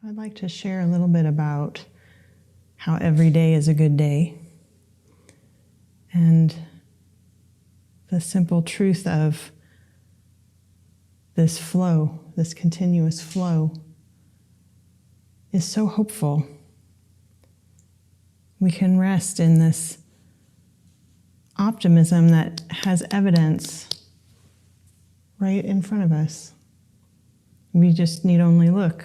I'd like to share a little bit about how every day is a good day and the simple truth of this flow, this continuous flow, is so hopeful. We can rest in this optimism that has evidence right in front of us. We just need only look.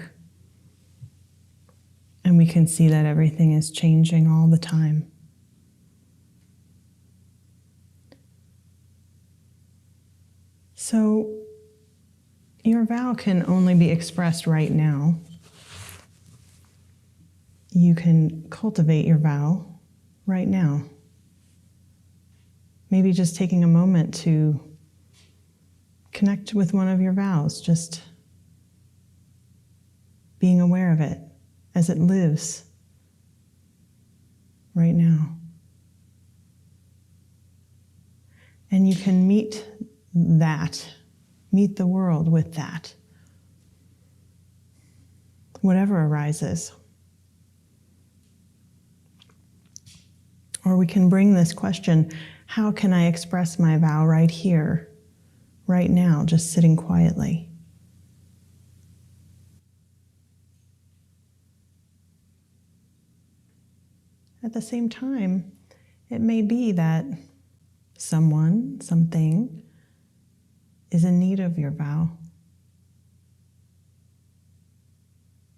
And we can see that everything is changing all the time. So, your vow can only be expressed right now. You can cultivate your vow right now. Maybe just taking a moment to connect with one of your vows, just being aware of it as it lives right now. And you can meet the world with that, whatever arises. Or we can bring this question, how can I express my vow right here, right now, just sitting quietly? At the same time, it may be that someone, something, is in need of your vow,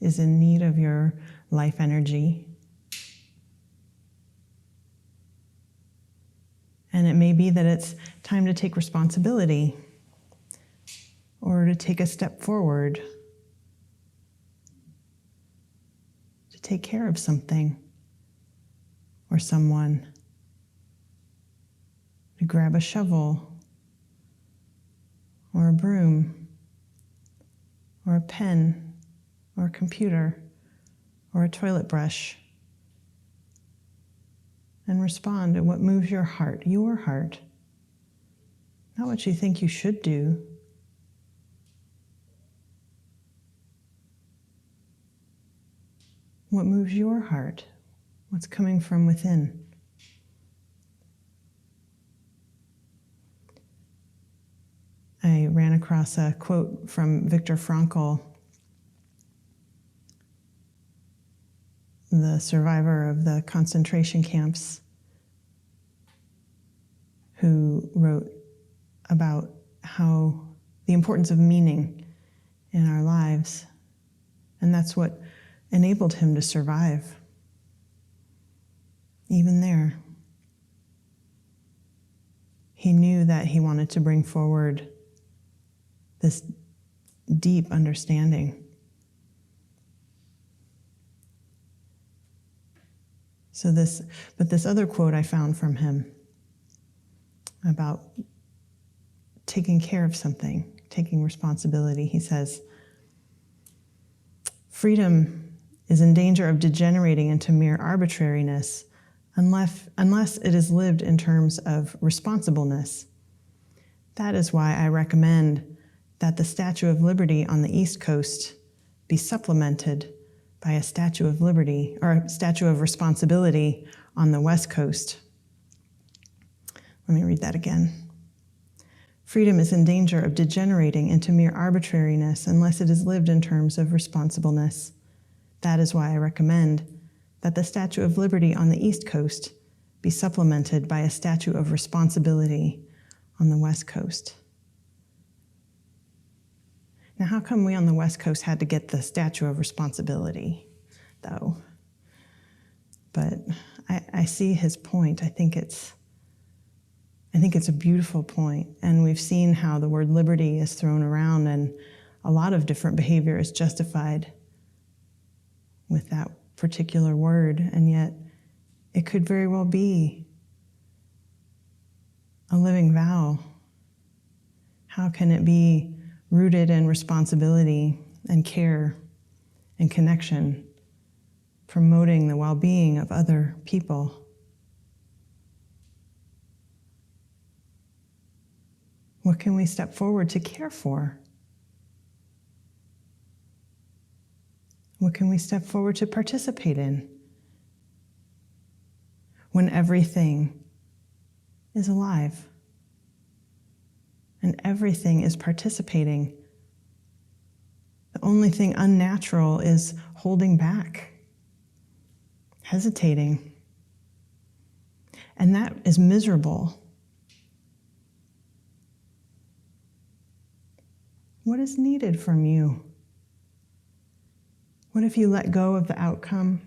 is in need of your life energy. And it may be that it's time to take responsibility or to take a step forward, to take care of something or someone, to grab a shovel or a broom or a pen or a computer or a toilet brush and respond to what moves your heart, not what you think you should do. What moves your heart? What's coming from within? I ran across a quote from Viktor Frankl, the survivor of the concentration camps, who wrote about how the importance of meaning in our lives, and that's what enabled him to survive. Even there, he knew that he wanted to bring forward this deep understanding. But this other quote I found from him about taking care of something, taking responsibility. He says, "Freedom is in danger of degenerating into mere arbitrariness unless it is lived in terms of responsibleness. That is why I recommend that the Statue of Liberty on the East Coast be supplemented by a Statue of Liberty, or a Statue of Responsibility on the West Coast." Let me read that again. "Freedom is in danger of degenerating into mere arbitrariness unless it is lived in terms of responsibleness. That is why I recommend that the Statue of Liberty on the East Coast be supplemented by a Statue of Responsibility on the West Coast." Now, how come we on the West Coast had to get the Statue of Responsibility, though? But I see his point. I think it's a beautiful point. And we've seen how the word liberty is thrown around, and a lot of different behavior is justified with that particular word, and yet it could very well be a living vow. How can it be rooted in responsibility and care and connection, promoting the well-being of other people? What can we step forward to care for? What can we step forward to participate in? When everything is alive and everything is participating. The only thing unnatural is holding back, hesitating. And that is miserable. What is needed from you? What if you let go of the outcome,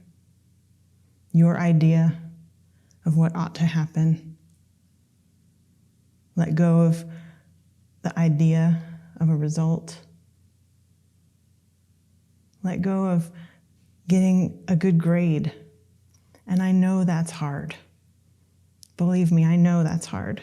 your idea of what ought to happen? Let go of the idea of a result. Let go of getting a good grade. And I know that's hard. Believe me, I know that's hard.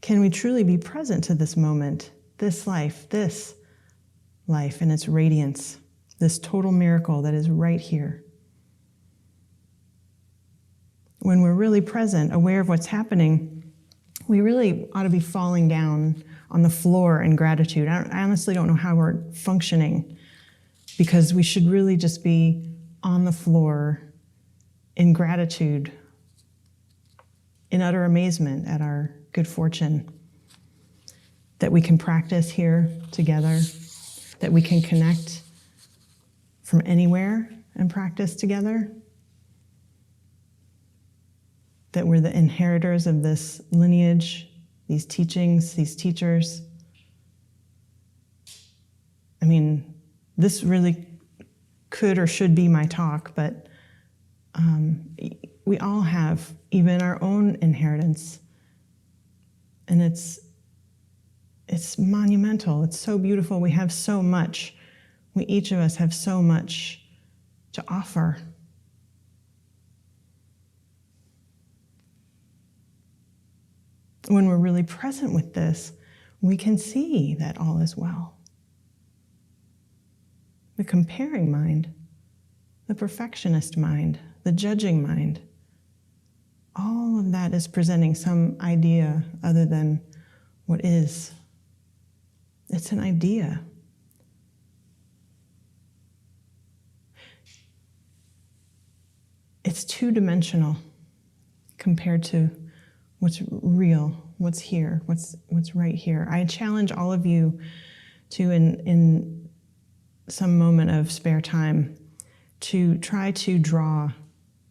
Can we truly be present to this moment, this life and its radiance, this total miracle that is right here? When we're really present, aware of what's happening, we really ought to be falling down on the floor in gratitude. I honestly don't know how we're functioning, because we should really just be on the floor in gratitude, in utter amazement at our good fortune that we can practice here together, that we can connect from anywhere and practice together, that we're the inheritors of this lineage, these teachings, these teachers. I mean, this really could or should be my talk, but we all have even our own inheritance. And it's monumental. It's so beautiful. We have so much. We each of us have so much to offer. When we're really present with this, we can see that all is well. The comparing mind, the perfectionist mind, the judging mind, all of that is presenting some idea other than what is. It's an idea. It's two-dimensional compared to what's real, what's here, what's right here. I challenge all of you to, in some moment of spare time, to try to draw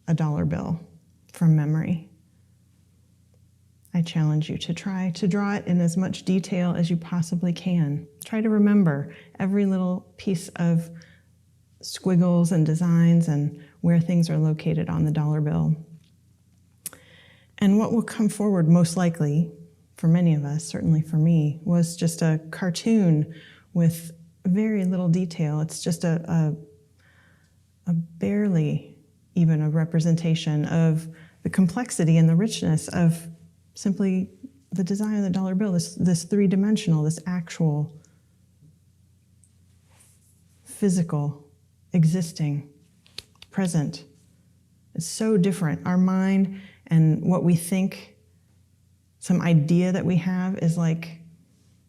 a dollar bill from memory. I challenge you to try to draw it in as much detail as you possibly can. Try to remember every little piece of squiggles and designs and where things are located on the dollar bill. And what will come forward most likely, for many of us, certainly for me, was just a cartoon with very little detail. It's just a barely even a representation of the complexity and the richness of simply the design of the dollar bill, this three-dimensional, this actual, physical, existing, present. It's so different. Our mind and what we think, some idea that we have, is like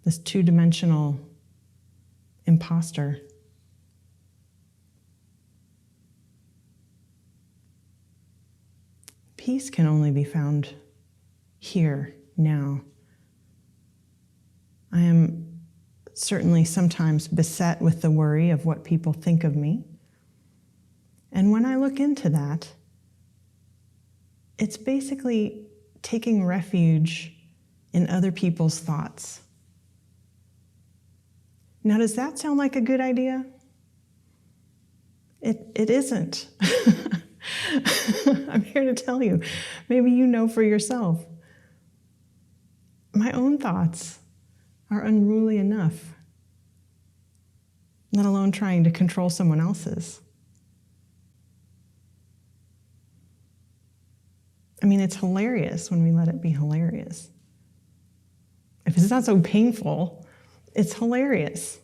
this two-dimensional imposter. Peace can only be found here, now. I am certainly sometimes beset with the worry of what people think of me. And when I look into that, it's basically taking refuge in other people's thoughts. Now, does that sound like a good idea? It isn't. I'm here to tell you. Maybe you know for yourself. My own thoughts are unruly enough, let alone trying to control someone else's. I mean, it's hilarious when we let it be hilarious. If it's not so painful, it's hilarious.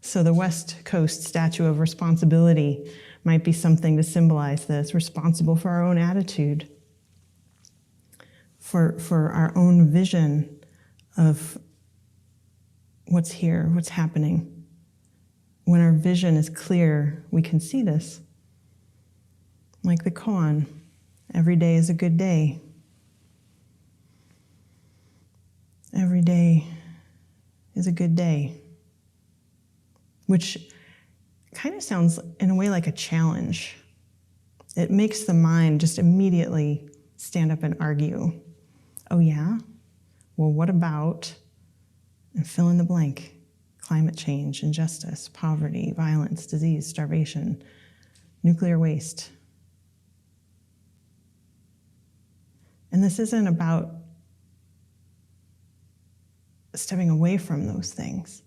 So the West Coast statue of responsibility might be something to symbolize this, responsible for our own attitude, for our own vision of what's here, what's happening. When our vision is clear, we can see this. Like the koan, every day is a good day. Every day is a good day. Which kind of sounds in a way like a challenge. It makes the mind just immediately stand up and argue. Oh yeah? Well, what about, and fill in the blank, climate change, injustice, poverty, violence, disease, starvation, nuclear waste. And this isn't about stepping away from those things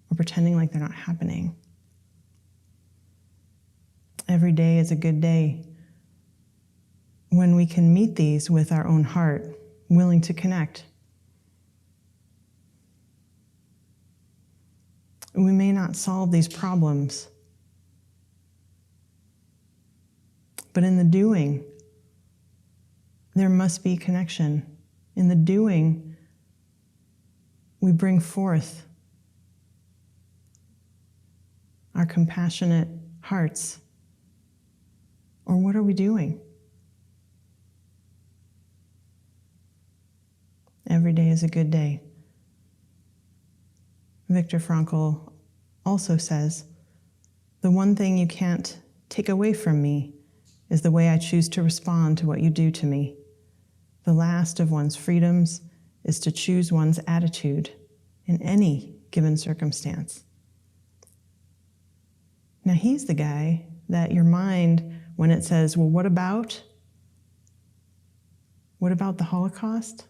or pretending like they're not happening. Every day is a good day when we can meet these with our own heart, willing to connect. We may not solve these problems, but in the doing, there must be connection. In the doing, we bring forth our compassionate hearts. Or what are we doing? Every day is a good day. Viktor Frankl also says, the one thing you can't take away from me is the way I choose to respond to what you do to me. The last of one's freedoms is to choose one's attitude in any given circumstance. Now he's the guy that your mind, when it says, well, what about the Holocaust?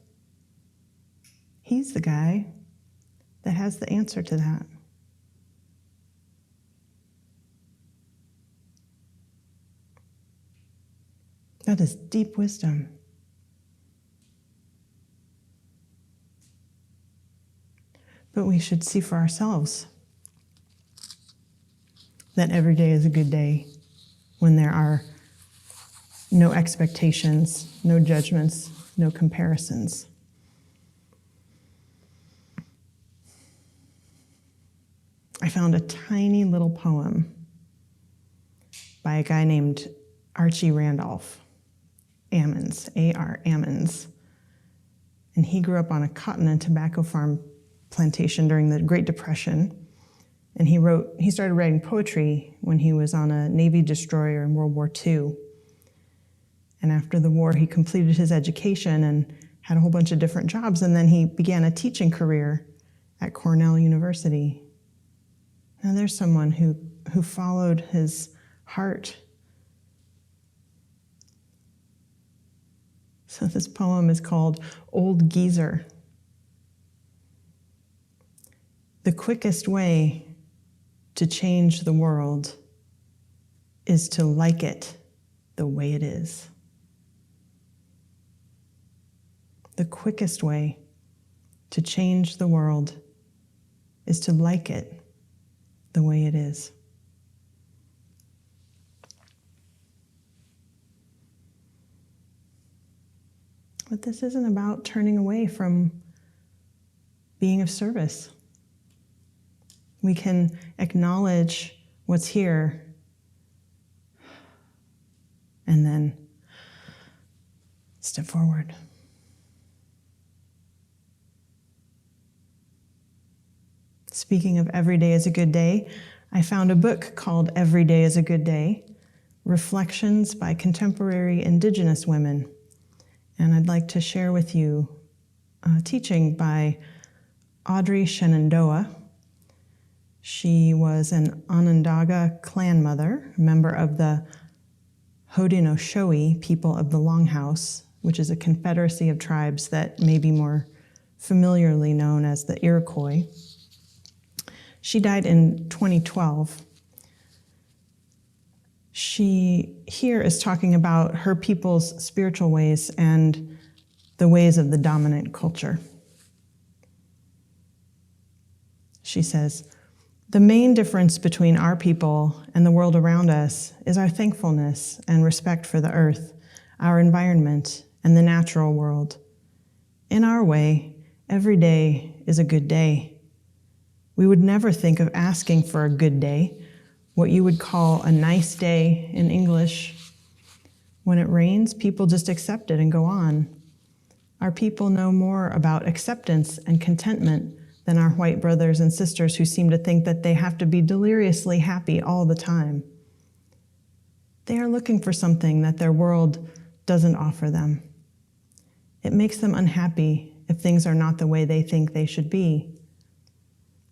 He's the guy that has the answer to that. That is deep wisdom. But we should see for ourselves that every day is a good day when there are no expectations, no judgments, no comparisons. I found a tiny little poem by a guy named Archie Randolph Ammons, A.R. Ammons. And he grew up on a cotton and tobacco farm plantation during the Great Depression. And he started writing poetry when he was on a Navy destroyer in World War II. And after the war, he completed his education and had a whole bunch of different jobs. And then he began a teaching career at Cornell University. Now there's someone who followed his heart. So this poem is called Old Geezer. The quickest way to change the world is to like it the way it is. The quickest way to change the world is to like it the way it is. But this isn't about turning away from being of service. We can acknowledge what's here and then step forward. Speaking of every day is a good day, I found a book called Every Day is a Good Day, Reflections by Contemporary Indigenous Women. And I'd like to share with you a teaching by Audrey Shenandoah. She was an Onondaga clan mother, a member of the Haudenosaunee people of the Longhouse, which is a confederacy of tribes that may be more familiarly known as the Iroquois. She died in 2012. She here is talking about her people's spiritual ways and the ways of the dominant culture. She says, The main difference between our people and the world around us is our thankfulness and respect for the earth, our environment, and the natural world. In our way, every day is a good day. We would never think of asking for a good day, what you would call a nice day in English. When it rains, people just accept it and go on. Our people know more about acceptance and contentment than our white brothers and sisters who seem to think that they have to be deliriously happy all the time. They are looking for something that their world doesn't offer them. It makes them unhappy if things are not the way they think they should be.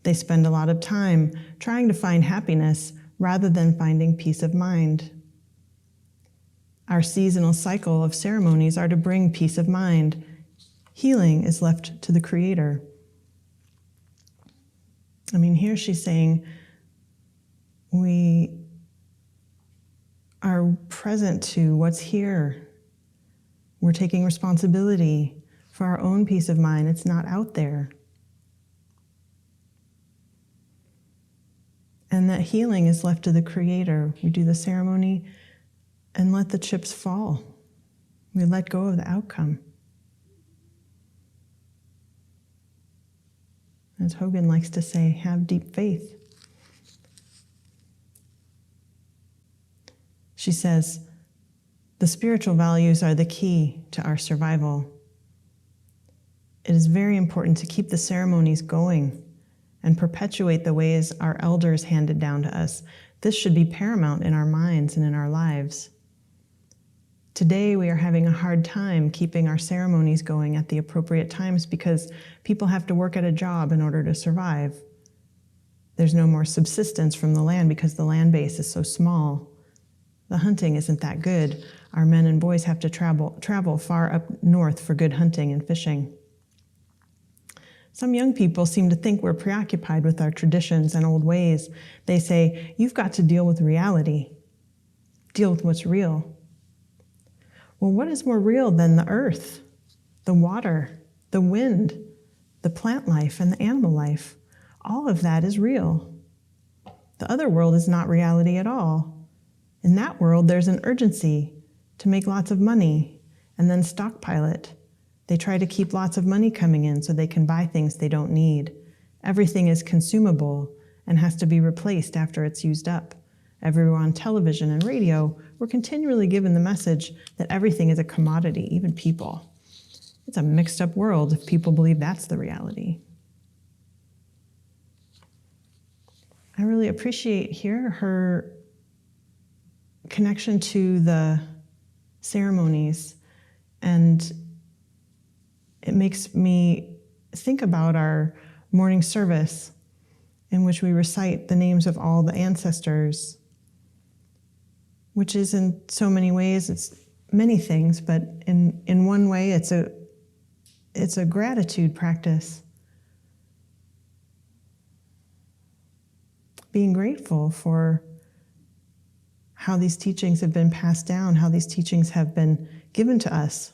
They spend a lot of time trying to find happiness rather than finding peace of mind. Our seasonal cycle of ceremonies are to bring peace of mind. Healing is left to the Creator. Here she's saying we are present to what's here. We're taking responsibility for our own peace of mind. It's not out there. And that healing is left to the Creator. We do the ceremony and let the chips fall. We let go of the outcome. As Hogan likes to say, have deep faith. She says, the spiritual values are the key to our survival. It is very important to keep the ceremonies going and perpetuate the ways our elders handed down to us. This should be paramount in our minds and in our lives. Today, we are having a hard time keeping our ceremonies going at the appropriate times because people have to work at a job in order to survive. There's no more subsistence from the land because the land base is so small. The hunting isn't that good. Our men and boys have to travel far up north for good hunting and fishing. Some young people seem to think we're preoccupied with our traditions and old ways. They say, you've got to deal with reality. Deal with what's real. Well, what is more real than the earth, the water, the wind, the plant life, and the animal life? All of that is real. The other world is not reality at all. In that world, there's an urgency to make lots of money and then stockpile it. They try to keep lots of money coming in so they can buy things they don't need. Everything is consumable and has to be replaced after it's used up. Everywhere on television and radio, we're continually given the message that everything is a commodity, even people. It's a mixed up world if people believe that's the reality. I really appreciate here her connection to the ceremonies, and it makes me think about our morning service in which we recite the names of all the ancestors, which is in so many ways, it's many things, but in one way, it's a gratitude practice. Being grateful for how these teachings have been passed down, how these teachings have been given to us.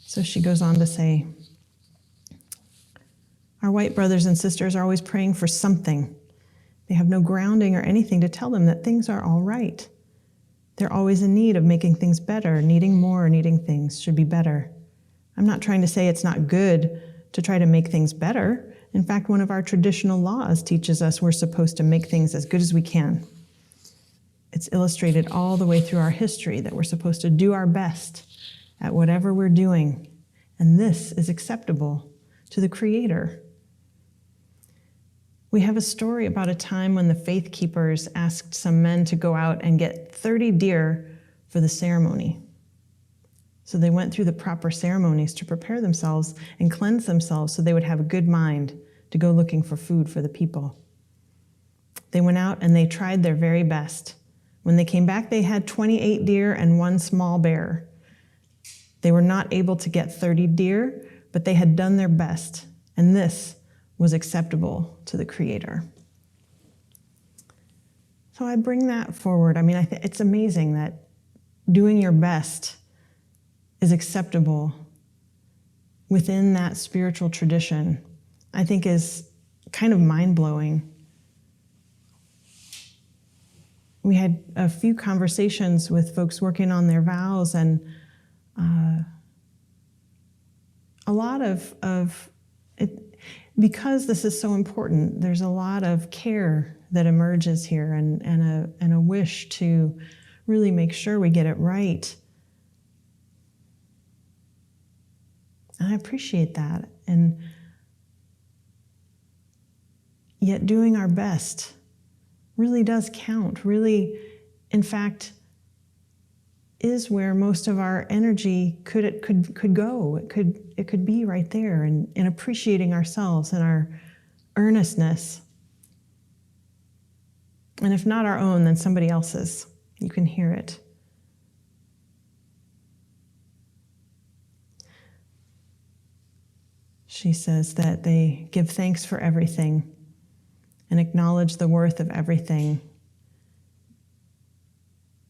So she goes on to say, our white brothers and sisters are always praying for something. They have no grounding or anything to tell them that things are all right. They're always in need of making things better, needing more, needing things should be better. I'm not trying to say it's not good to try to make things better. In fact, one of our traditional laws teaches us we're supposed to make things as good as we can. It's illustrated all the way through our history that we're supposed to do our best at whatever we're doing, and this is acceptable to the Creator. We have a story about a time when the faith keepers asked some men to go out and get 30 deer for the ceremony. So they went through the proper ceremonies to prepare themselves and cleanse themselves so they would have a good mind to go looking for food for the people. They went out and they tried their very best. When they came back, they had 28 deer and 1 small bear. They were not able to get 30 deer, but they had done their best, and this was acceptable to the Creator. So I bring that forward. I mean, it's amazing that doing your best is acceptable within that spiritual tradition. I think is kind of mind-blowing. We had a few conversations with folks working on their vows, and a lot of it, because this is so important, there's a lot of care that emerges here, and a wish to really make sure we get it right. And I appreciate that. And yet doing our best really does count, really, in fact, is where most of our energy could go. It could be right there, in appreciating ourselves and our earnestness. And if not our own, then somebody else's. You can hear it. She says that they give thanks for everything and acknowledge the worth of everything.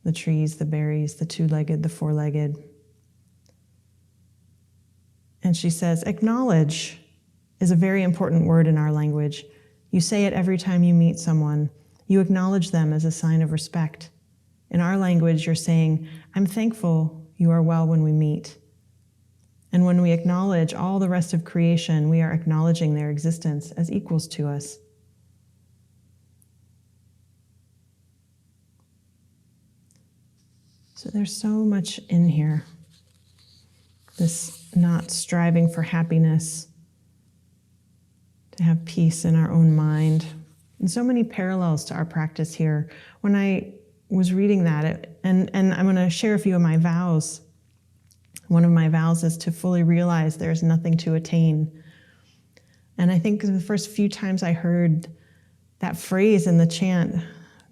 The trees, the berries, the two-legged, the four-legged. And she says, acknowledge is a very important word in our language. You say it every time you meet someone. You acknowledge them as a sign of respect. In our language, you're saying, I'm thankful you are well when we meet. And when we acknowledge all the rest of creation, we are acknowledging their existence as equals to us. So there's so much in here. This not striving for happiness, to have peace in our own mind, and so many parallels to our practice here. When I was reading that, and I'm going to share a few of my vows. One of my vows is to fully realize there's nothing to attain. And I think the first few times I heard that phrase in the chant,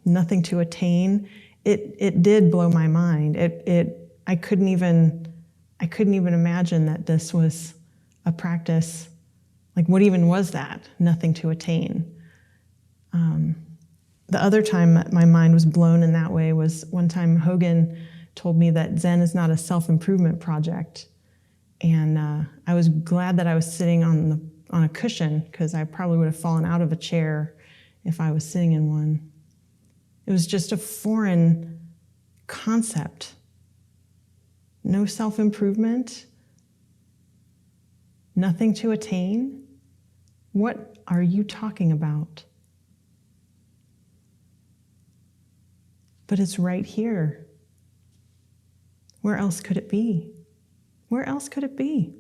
nothing to attain, it did blow my mind. I couldn't even imagine that this was a practice. Like, what even was that? Nothing to attain. The other time my mind was blown in that way was one time Hogan told me that Zen is not a self-improvement project. And I was glad that I was sitting on a cushion, because I probably would have fallen out of a chair if I was sitting in one. It was just a foreign concept. No self-improvement, nothing to attain. What are you talking about? But it's right here. Where else could it be? Where else could it be?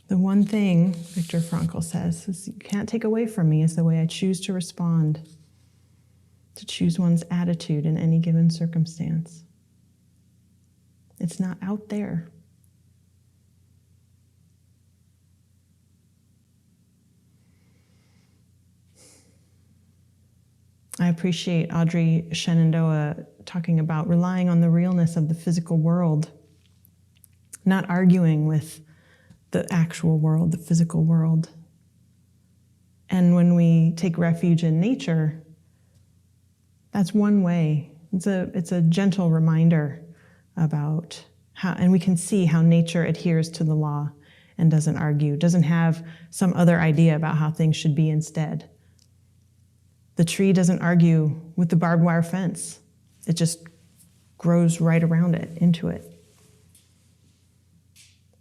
The one thing, Viktor Frankl says, is you can't take away from me is the way I choose to respond, to choose one's attitude in any given circumstance. It's not out there. I appreciate Audrey Shenandoah talking about relying on the realness of the physical world, not arguing with the actual world, the physical world. And when we take refuge in nature, that's one way. It's a gentle reminder about how, and we can see how nature adheres to the law and doesn't argue, doesn't have some other idea about how things should be instead. The tree doesn't argue with the barbed wire fence. It just grows right around it, into it.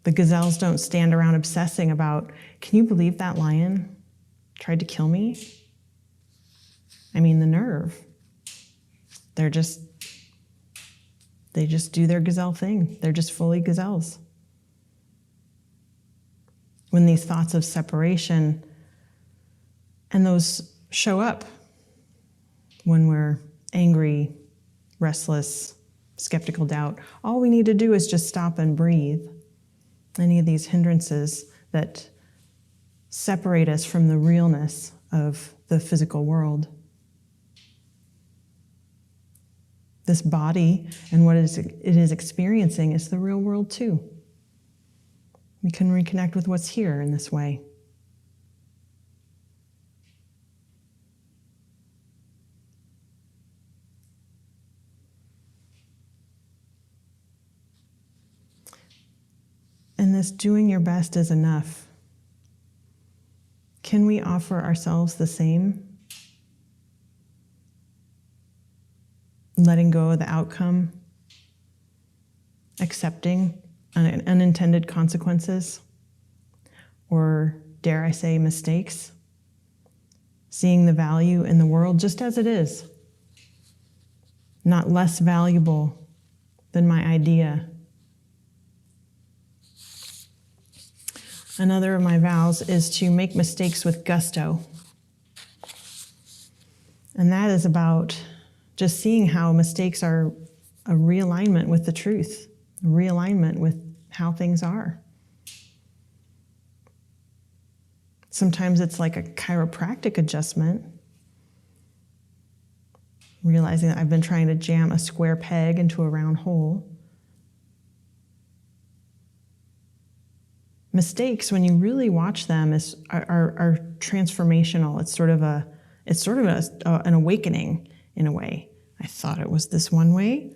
The gazelles don't stand around obsessing about, can you believe that lion tried to kill me? I mean, the nerve. They just do their gazelle thing. They're just fully gazelles. When these thoughts of separation, and those show up when we're angry, restless, skeptical, doubt, all we need to do is just stop and breathe. Any of these hindrances that separate us from the realness of the physical world. This body and what it is experiencing is the real world too. We can reconnect with what's here in this way. this doing your best is enough, can we offer ourselves the same? Letting go of the outcome, accepting unintended consequences, or dare I say mistakes, seeing the value in the world just as it is, not less valuable than my idea. Another of my vows is to make mistakes with gusto. And that is about just seeing how mistakes are a realignment with the truth, a realignment with how things are. Sometimes it's like a chiropractic adjustment, realizing that I've been trying to jam a square peg into a round hole. Mistakes, when you really watch them, are transformational. It's sort of an awakening in a way. I thought it was this one way.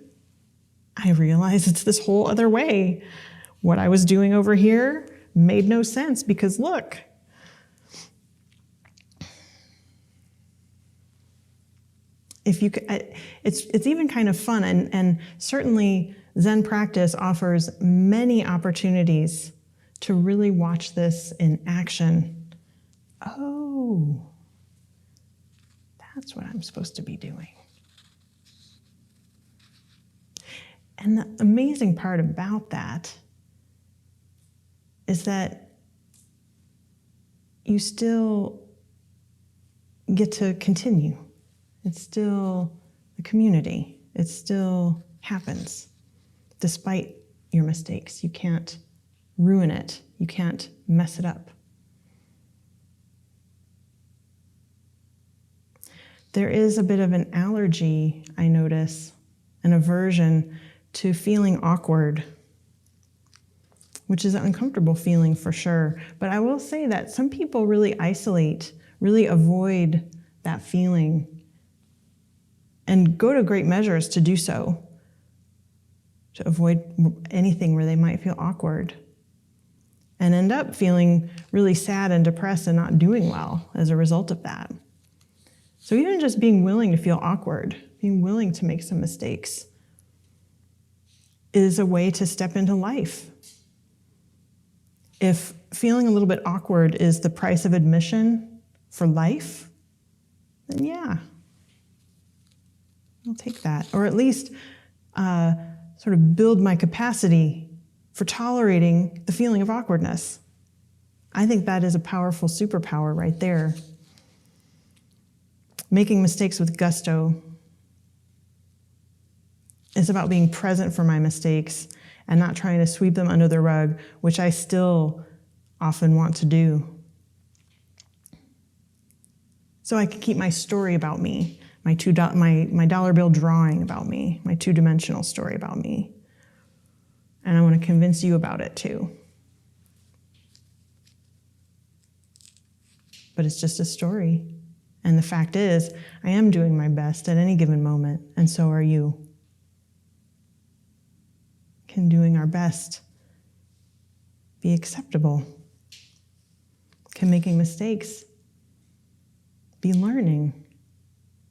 I realize it's this whole other way. What I was doing over here made no sense because look. It's even kind of fun, and certainly Zen practice offers many opportunities to really watch this in action. Oh, that's what I'm supposed to be doing. And the amazing part about that is that you still get to continue. It's still a community. It still happens despite your mistakes. You can't ruin it. You can't mess it up. There is a bit of an allergy, I notice, an aversion to feeling awkward, which is an uncomfortable feeling for sure. But I will say that some people really isolate, really avoid that feeling, and go to great measures to do so, to avoid anything where they might feel awkward, and end up feeling really sad and depressed and not doing well as a result of that. So even just being willing to feel awkward, being willing to make some mistakes, is a way to step into life. If feeling a little bit awkward is the price of admission for life, then yeah, I'll take that. Or at least sort of build my capacity for tolerating the feeling of awkwardness. I think that is a powerful superpower right there. Making mistakes with gusto is about being present for my mistakes and not trying to sweep them under the rug, which I still often want to do. So I can keep my story about me, my dollar bill drawing about me, my two-dimensional story about me. And I want to convince you about it too. But it's just a story. And the fact is, I am doing my best at any given moment, and so are you. Can doing our best be acceptable? Can making mistakes be learning?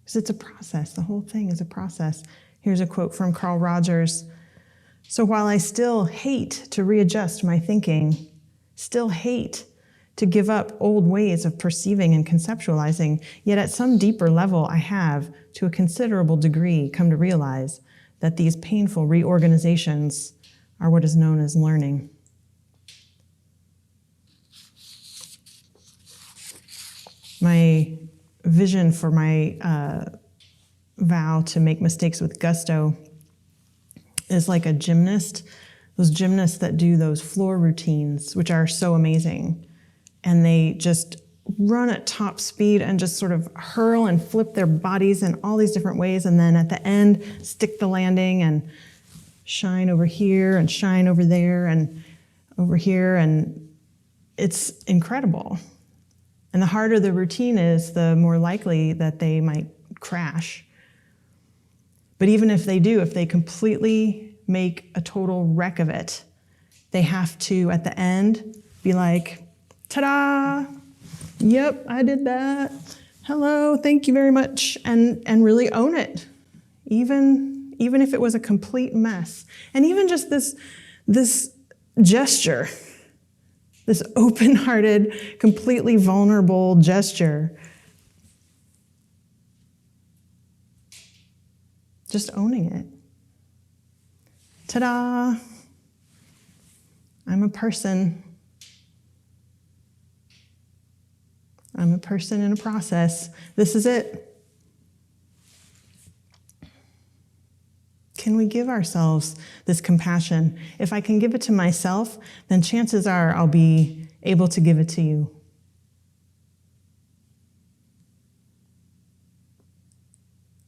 Because it's a process. The whole thing is a process. Here's a quote from Carl Rogers. So while I still hate to readjust my thinking, still hate to give up old ways of perceiving and conceptualizing, yet at some deeper level I have, to a considerable degree, come to realize that these painful reorganizations are what is known as learning. My vision for my vow to make mistakes with gusto is like a gymnast, those gymnasts that do those floor routines, which are so amazing. And they just run at top speed and just sort of hurl and flip their bodies in all these different ways. And then at the end, stick the landing and shine over here and shine over there and over here. And it's incredible. And the harder the routine is, the more likely that they might crash. But even if they do, if they completely make a total wreck of it, They have to, at the end, be like, ta-da! Yep, I did that. Hello, thank you very much. And really own it, even if it was a complete mess. And even just this gesture, this open-hearted, completely vulnerable gesture, just owning it. Ta-da! I'm a person. I'm a person in a process. This is it. Can we give ourselves this compassion? If I can give it to myself, then chances are I'll be able to give it to you.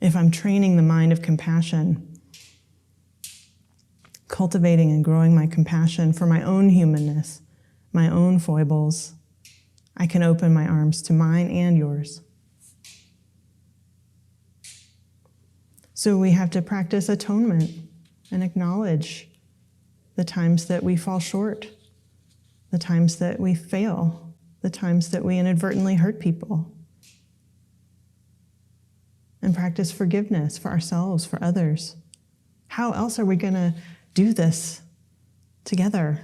If I'm training the mind of compassion, cultivating and growing my compassion for my own humanness, my own foibles, I can open my arms to mine and yours. So we have to practice atonement and acknowledge the times that we fall short, the times that we fail, the times that we inadvertently hurt people. And practice forgiveness for ourselves, for others. How else are we going to do this together?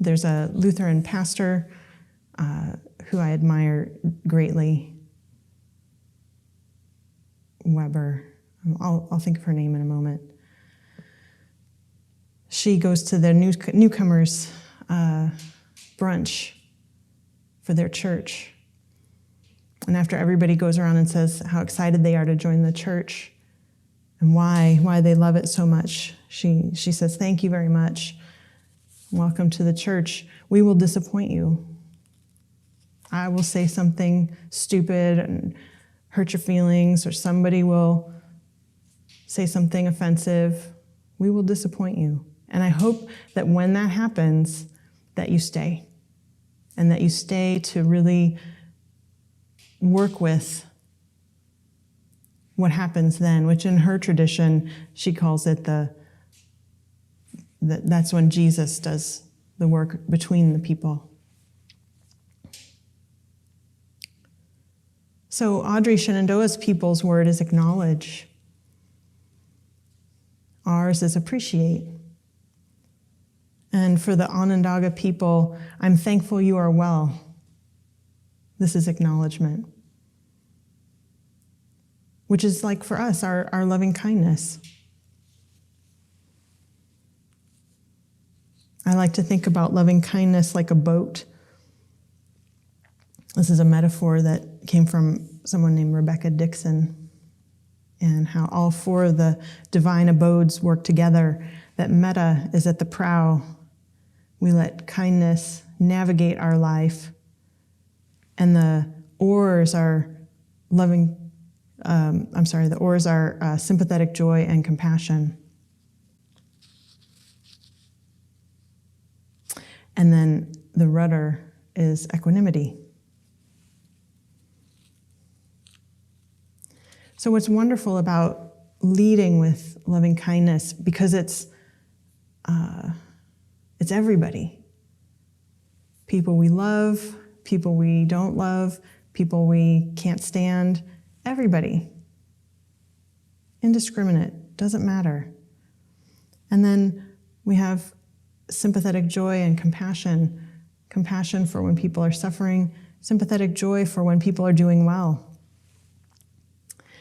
There's a Lutheran pastor who I admire greatly, Weber. I'll think of her name in a moment. She goes to the newcomers' brunch for their church. And after everybody goes around and says how excited they are to join the church and why they love it so much, she says, "Thank you very much. Welcome to the church. We will disappoint you. I will say something stupid and hurt your feelings, or somebody will say something offensive. We will disappoint you. And I hope that when that happens, that you stay. And that you stay to really work with what happens then," which in her tradition, she calls it that's when Jesus does the work between the people. So Audrey Shenandoah's people's word is acknowledge. Ours is appreciate. And for the Onondaga people, I'm thankful you are well. This is acknowledgement. Which is like for us, our loving kindness. I like to think about loving kindness like a boat. This is a metaphor that came from someone named Rebecca Dixon, and how all four of the divine abodes work together, that metta is at the prow. We let kindness navigate our life, and the oars are sympathetic joy and compassion. And then the rudder is equanimity. So what's wonderful about leading with loving kindness, because it's everybody. People we love, people we don't love, people we can't stand, everybody. Indiscriminate, doesn't matter. And then we have sympathetic joy and compassion. Compassion for when people are suffering, sympathetic joy for when people are doing well.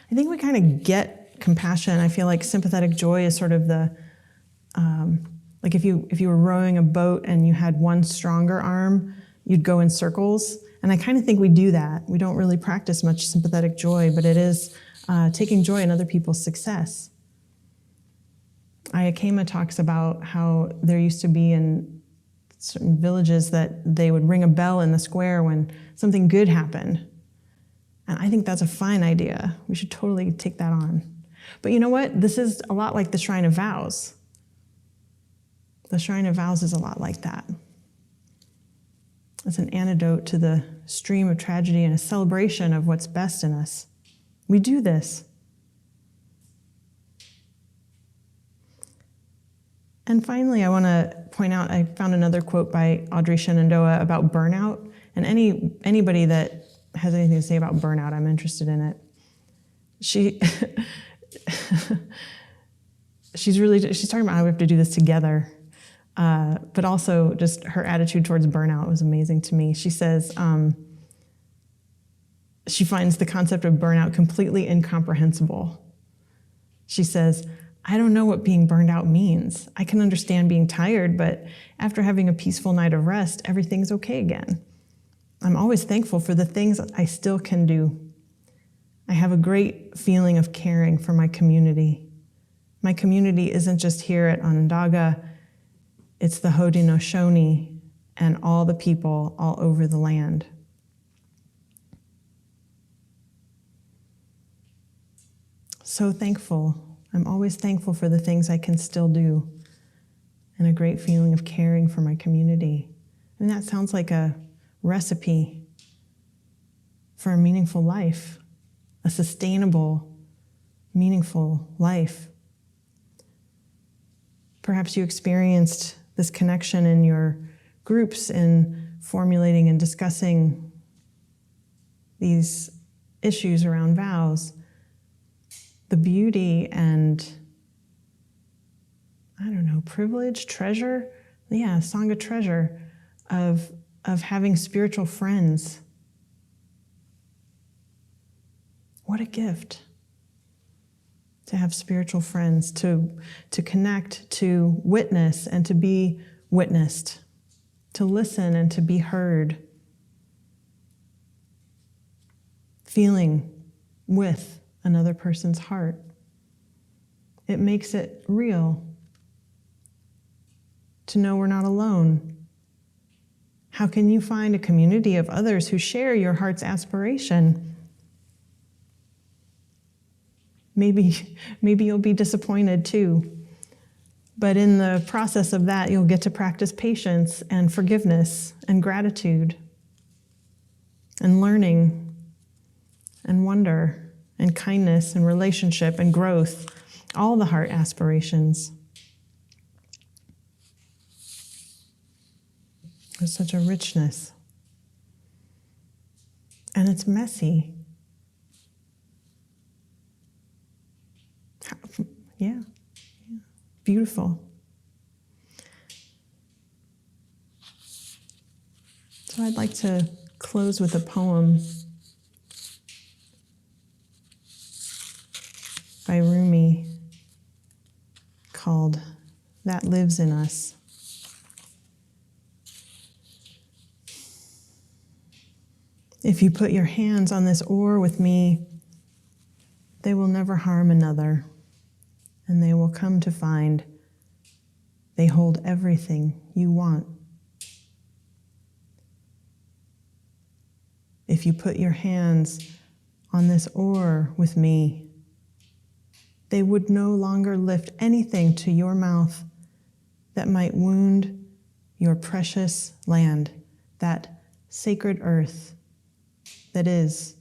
I think we kind of get compassion. I feel like sympathetic joy is sort of the, like if you were rowing a boat and you had one stronger arm, you'd go in circles. And I kind of think we do that. We don't really practice much sympathetic joy, but it is taking joy in other people's success. Ayakema talks about how there used to be in certain villages that they would ring a bell in the square when something good happened. And I think that's a fine idea. We should totally take that on. But you know what? This is a lot like the Shrine of Vows. The Shrine of Vows is a lot like that. It's an antidote to the stream of tragedy and a celebration of what's best in us. We do this. And finally, I want to point out, I found another quote by Audrey Shenandoah about burnout. And anybody that has anything to say about burnout, I'm interested in it. She's talking about how we have to do this together. But also just her attitude towards burnout was amazing to me. She says she finds the concept of burnout completely incomprehensible. She says, I don't know what being burned out means. I can understand being tired, but after having a peaceful night of rest, everything's okay again. I'm always thankful for the things I still can do. I have a great feeling of caring for my community. My community isn't just here at Onondaga, it's the Haudenosaunee and all the people all over the land. So thankful. I'm always thankful for the things I can still do, and a great feeling of caring for my community. And that sounds like a recipe for a meaningful life, a sustainable, meaningful life. Perhaps you experienced this connection in your groups in formulating and discussing these issues around vows. The beauty and, privilege, treasure, Sangha treasure of having spiritual friends. What a gift to have spiritual friends, to connect, to witness and to be witnessed, to listen and to be heard, feeling with another person's heart. It makes it real to know we're not alone. How can you find a community of others who share your heart's aspiration? Maybe you'll be disappointed too. But in the process of that, you'll get to practice patience and forgiveness and gratitude and learning and wonder and kindness and relationship and growth, all the heart aspirations. There's such a richness. And it's messy. Yeah. Beautiful. So I'd like to close with a poem by Rumi called That Lives in Us. If you put your hands on this oar with me, they will never harm another, and they will come to find they hold everything you want. If you put your hands on this oar with me, they would no longer lift anything to your mouth that might wound your precious land, that sacred earth that is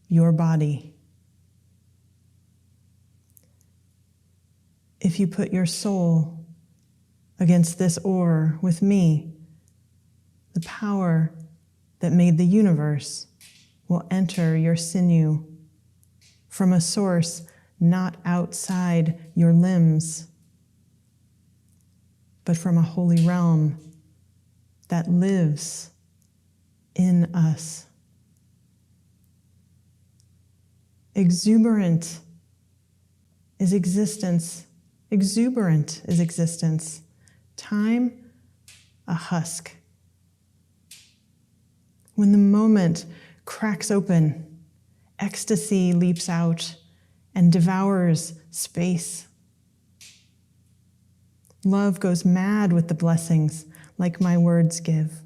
your body. If you put your soul against this oar with me, the power that made the universe will enter your sinew from a source not outside your limbs, but from a holy realm that lives in us. Exuberant is existence. Exuberant is existence. Time, a husk. When the moment cracks open, ecstasy leaps out and devours space. Love goes mad with the blessings like my words give.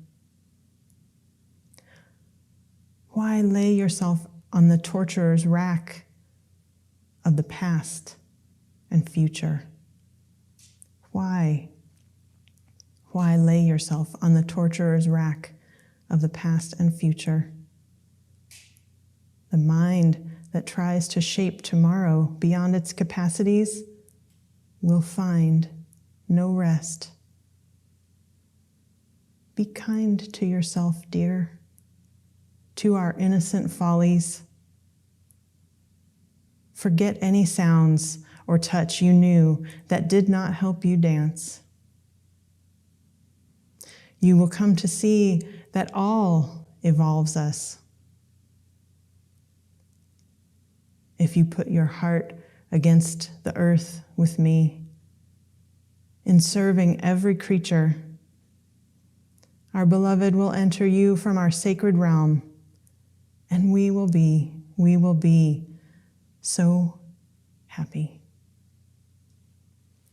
Why lay yourself on the torturer's rack of the past and future? Why lay yourself on the torturer's rack of the past and future? The mind that tries to shape tomorrow beyond its capacities will find no rest. Be kind to yourself, dear, to our innocent follies. Forget any sounds or touch you knew that did not help you dance. You will come to see that all evolves us. If you put your heart against the earth with me, in serving every creature, our beloved will enter you from our sacred realm, and we will be so happy.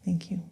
Thank you.